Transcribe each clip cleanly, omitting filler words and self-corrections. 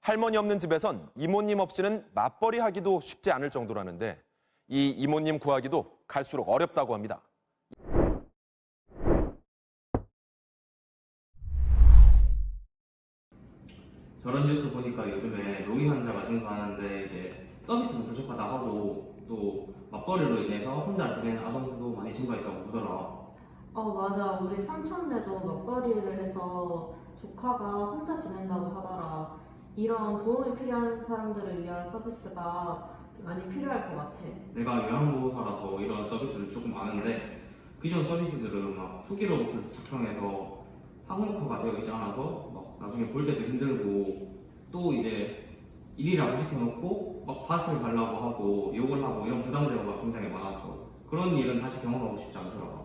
할머니 없는 집에선 이모님 없이는 맞벌이 하기도 쉽지 않을 정도라는데 이 이모님 구하기도 갈수록 어렵다고 합니다. 저런 뉴스 보니까 요즘에 노인 환자가 증가하는데 이제 서비스도 부족하다 하고 또 맞벌이로 인해서 혼자 지내는 아동들도 많이 증가했다고 보더라. 맞아. 우리 삼촌네도 맞벌이를 해서 조카가 혼자 지낸다고 하더라. 이런 도움이 필요한 사람들을 위한 서비스가 많이 필요할 것 같아. 내가 요양보호사라서 이런 서비스를 조금 아는데 기존 서비스들은 막 수기로 작성해서 항목화가 되어 있지 않아서 막 나중에 볼 때도 힘들고 또 이제 일이라고 시켜놓고 막 밭을 가려고 하고 욕을 하고 이런 부담대가 굉장히 많았어. 그런 일은 다시 경험하고 싶지 않더라고.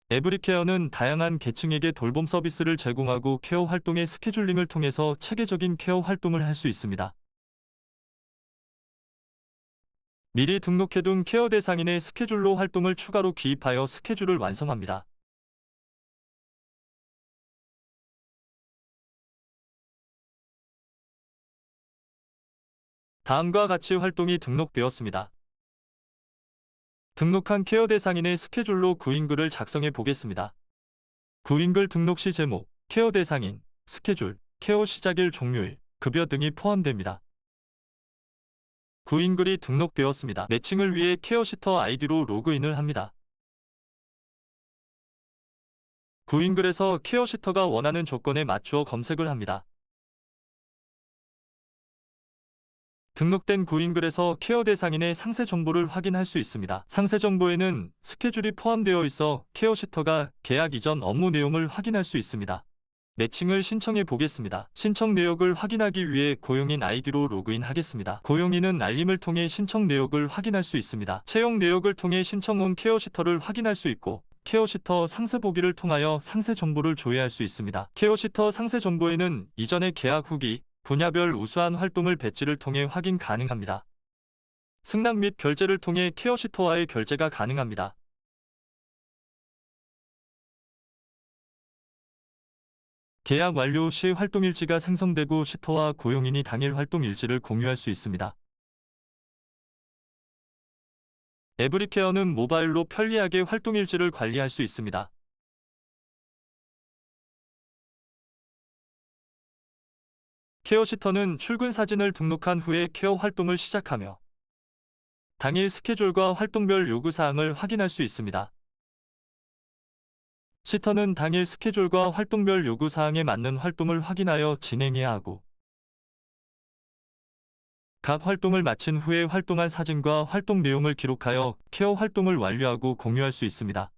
에브리케어는 다양한 계층에게 돌봄 서비스를 제공하고 케어 활동의 스케줄링을 통해서 체계적인 케어 활동을 할 수 있습니다. 미리 등록해둔 케어 대상인의 스케줄로 활동을 추가로 기입하여 스케줄을 완성합니다. 다음과 같이 활동이 등록되었습니다. 등록한 케어 대상인의 스케줄로 구인글을 작성해 보겠습니다. 구인글 등록 시 제목, 케어 대상인, 스케줄, 케어 시작일 종료일, 급여 등이 포함됩니다. 구인글이 등록되었습니다. 매칭을 위해 케어시터 아이디로 로그인을 합니다. 구인글에서 케어시터가 원하는 조건에 맞추어 검색을 합니다. 등록된 구인글에서 케어 대상인의 상세 정보를 확인할 수 있습니다. 상세 정보에는 스케줄이 포함되어 있어 케어시터가 계약 이전 업무 내용을 확인할 수 있습니다. 매칭을 신청해 보겠습니다. 신청 내역을 확인하기 위해 고용인 아이디로 로그인 하겠습니다. 고용인은 알림을 통해 신청 내역을 확인할 수 있습니다. 채용 내역을 통해 신청 온 케어시터를 확인할 수 있고 케어시터 상세 보기를 통하여 상세 정보를 조회할 수 있습니다. 케어시터 상세 정보에는 이전의 계약 후기, 분야별 우수한 활동을 배지를 통해 확인 가능합니다. 승낙 및 결제를 통해 케어시터와의 결제가 가능합니다. 계약 완료 시 활동일지가 생성되고 시터와 고용인이 당일 활동일지를 공유할 수 있습니다. 에브리케어는 모바일로 편리하게 활동일지를 관리할 수 있습니다. 케어시터는 출근 사진을 등록한 후에 케어 활동을 시작하며 당일 스케줄과 활동별 요구사항을 확인할 수 있습니다. 시터는 당일 스케줄과 활동별 요구사항에 맞는 활동을 확인하여 진행해야 하고 각 활동을 마친 후에 활동한 사진과 활동 내용을 기록하여 케어 활동을 완료하고 공유할 수 있습니다.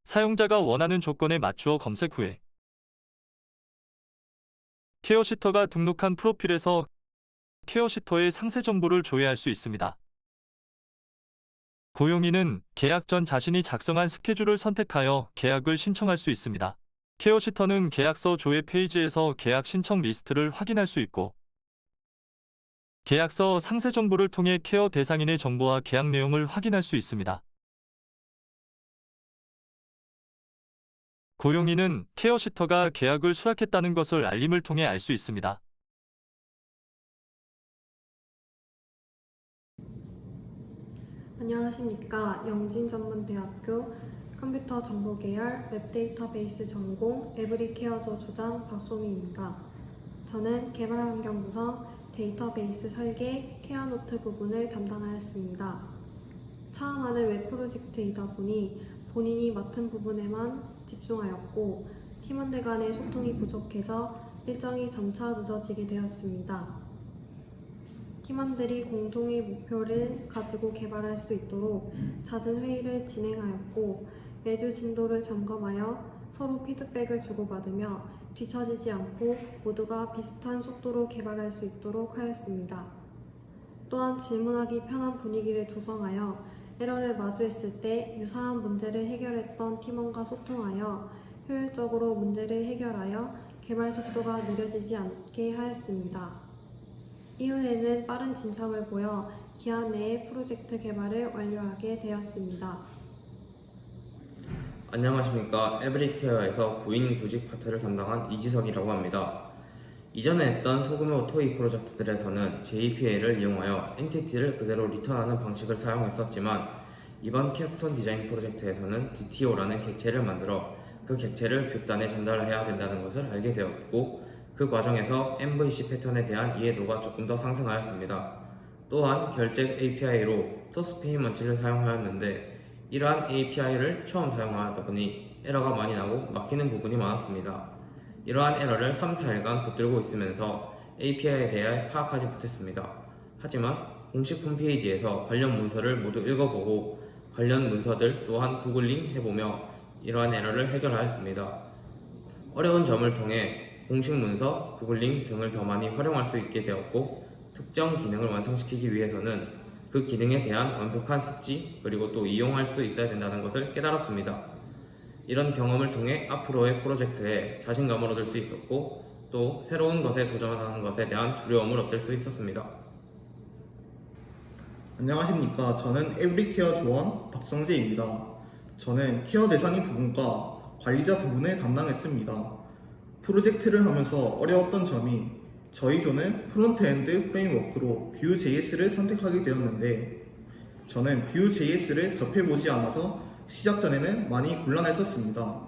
사용자가 원하는 조건에 맞추어 검색 후에 케어시터가 등록한 프로필에서 케어시터의 상세 정보를 조회할 수 있습니다. 고용인은 계약 전 자신이 작성한 스케줄을 선택하여 계약을 신청할 수 있습니다. 케어시터는 계약서 조회 페이지에서 계약 신청 리스트를 확인할 수 있고 계약서 상세 정보를 통해 케어 대상인의 정보와 계약 내용을 확인할 수 있습니다. 고용인은 케어시터가 계약을 수락했다는 것을 알림을 통해 알 수 있습니다. 안녕하십니까. 영진전문대학교 컴퓨터 정보 계열 웹데이터베이스 전공 에브리케어조 조장 박소미입니다. 저는 개발환경 구성, 데이터베이스 설계, 케어노트 부분을 담당하였습니다. 처음 하는 웹 프로젝트이다 보니 본인이 맡은 부분에만 집중하였고 팀원들 간의 소통이 부족해서 일정이 점차 늦어지게 되었습니다. 팀원들이 공동의 목표를 가지고 개발할 수 있도록 잦은 회의를 진행하였고 매주 진도를 점검하여 서로 피드백을 주고받으며 뒤처지지 않고 모두가 비슷한 속도로 개발할 수 있도록 하였습니다. 또한 질문하기 편한 분위기를 조성하여 에러를 마주했을 때 유사한 문제를 해결했던 팀원과 소통하여 효율적으로 문제를 해결하여 개발 속도가 느려지지 않게 하였습니다. 이후에는 빠른 진척을 보여 기한 내에 프로젝트 개발을 완료하게 되었습니다. 안녕하십니까. 에브리케어에서 구인 구직 파트를 담당한 이지석이라고 합니다. 이전에 했던 소규모 토이 프로젝트들에서는 JPA를 이용하여 엔티티를 그대로 리턴하는 방식을 사용했었지만 이번 캡스톤 디자인 프로젝트에서는 DTO라는 객체를 만들어 그 객체를 뷰단에 전달해야 된다는 것을 알게 되었고 그 과정에서 MVC 패턴에 대한 이해도가 조금 더 상승하였습니다. 또한 결제 API로 소스 페이먼트를 사용하였는데 이러한 API를 처음 사용하다 보니 에러가 많이 나고 막히는 부분이 많았습니다. 이러한 에러를 3-4일간 붙들고 있으면서 API에 대해 파악하지 못했습니다. 하지만 공식 홈페이지에서 관련 문서를 모두 읽어보고 관련 문서들 또한 구글링 해보며 이러한 에러를 해결하였습니다. 어려운 점을 통해 공식 문서, 구글링 등을 더 많이 활용할 수 있게 되었고 특정 기능을 완성시키기 위해서는 그 기능에 대한 완벽한 숙지 그리고 또 이용할 수 있어야 된다는 것을 깨달았습니다. 이런 경험을 통해 앞으로의 프로젝트에 자신감을 얻을 수 있었고 또 새로운 것에 도전하는 것에 대한 두려움을 없앨 수 있었습니다. 안녕하십니까. 저는 에브리케어 조원 박성재입니다. 저는 케어 대상인 부분과 관리자 부분을 담당했습니다. 프로젝트를 하면서 어려웠던 점이 저희 조는 프론트엔드 프레임워크로 Vue.js를 선택하게 되었는데 저는 Vue.js를 접해보지 않아서 시작 전에는 많이 곤란했었습니다.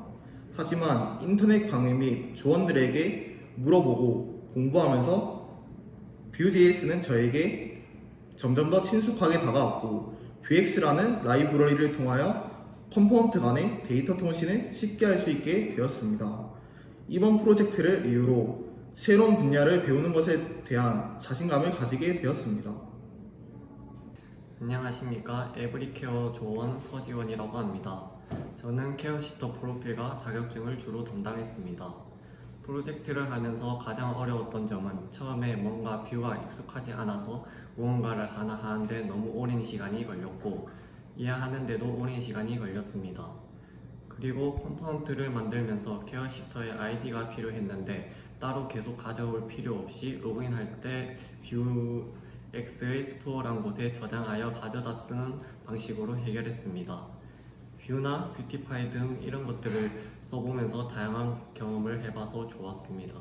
하지만 인터넷 강의 및 조원들에게 물어보고 공부하면서 Vue.js는 저에게 점점 더 친숙하게 다가왔고 Vuex라는 라이브러리를 통하여 컴포넌트 간의 데이터 통신을 쉽게 할 수 있게 되었습니다. 이번 프로젝트를 이유로 새로운 분야를 배우는 것에 대한 자신감을 가지게 되었습니다. 안녕하십니까. 에브리케어 조원 서지원이라고 합니다. 저는 케어시터 프로필과 자격증을 주로 담당했습니다. 프로젝트를 하면서 가장 어려웠던 점은 처음에 뭔가 뷰가 익숙하지 않아서 무언가를 하나 하는데 너무 오랜 시간이 걸렸고 이해하는데도 오랜 시간이 걸렸습니다. 그리고 컴포넌트를 만들면서 케어시터의 아이디가 필요했는데 따로 계속 가져올 필요 없이 로그인할 때 Vuex의 스토어란 곳에 저장하여 가져다 쓰는 방식으로 해결했습니다. 뷰나 뷰티파이 등 이런 것들을 써보면서 다양한 경험을 해봐서 좋았습니다.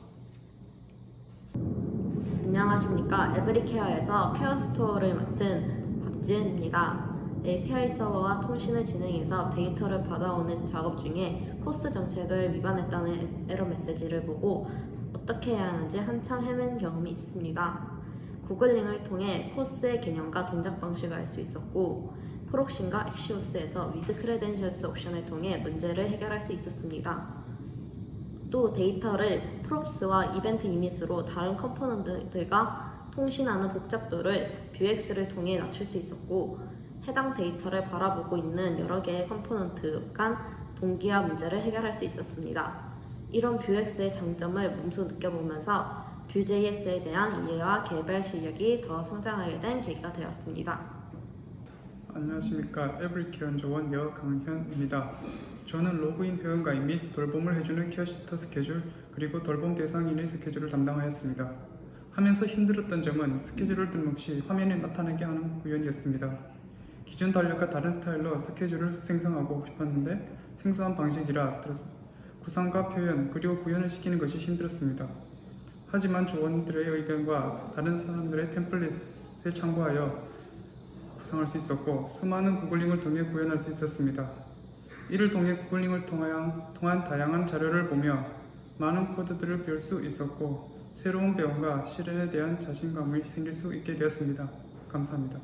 안녕하십니까. 에브리케어에서 케어 스토어를 맡은 박지은입니다. API 서버와 통신을 진행해서 데이터를 받아오는 작업 중에 코스 정책을 위반했다는 에러 메시지를 보고 어떻게 해야 하는지 한참 헤맨 경험이 있습니다. 구글링을 통해 코스의 개념과 동작 방식을 알 수 있었고 프록신과 엑시오스에서 with credentials 옵션을 통해 문제를 해결할 수 있었습니다. 또 데이터를 props와 이벤트 이밋으로 다른 컴포넌트들과 통신하는 복잡도를 Vuex를 통해 낮출 수 있었고 해당 데이터를 바라보고 있는 여러 개의 컴포넌트 간 동기화 문제를 해결할 수 있었습니다. 이런 Vuex의 장점을 몸소 느껴보면서 Vue.js에 대한 이해와 개발 실력이 더 성장하게 된 계기가 되었습니다. 안녕하십니까. 에브리케어 조원 여강현입니다. 저는 로그인 회원가입 및 돌봄을 해주는 케어시터 스케줄 그리고 돌봄 대상인의 스케줄을 담당하였습니다. 하면서 힘들었던 점은 스케줄을 등록 시 화면에 나타나게 하는 구현이었습니다. 기존 달력과 다른 스타일로 스케줄을 생성하고 싶었는데 생소한 방식이라 구상과 표현 그리고 구현을 시키는 것이 힘들었습니다. 하지만 조원들의 의견과 다른 사람들의 템플릿을 참고하여 구상할 수 있었고 수많은 구글링을 통해 구현할 수 있었습니다. 이를 통해 구글링을 통한 다양한 자료를 보며 많은 코드들을 배울 수 있었고 새로운 배움과 실현에 대한 자신감이 생길 수 있게 되었습니다. 감사합니다.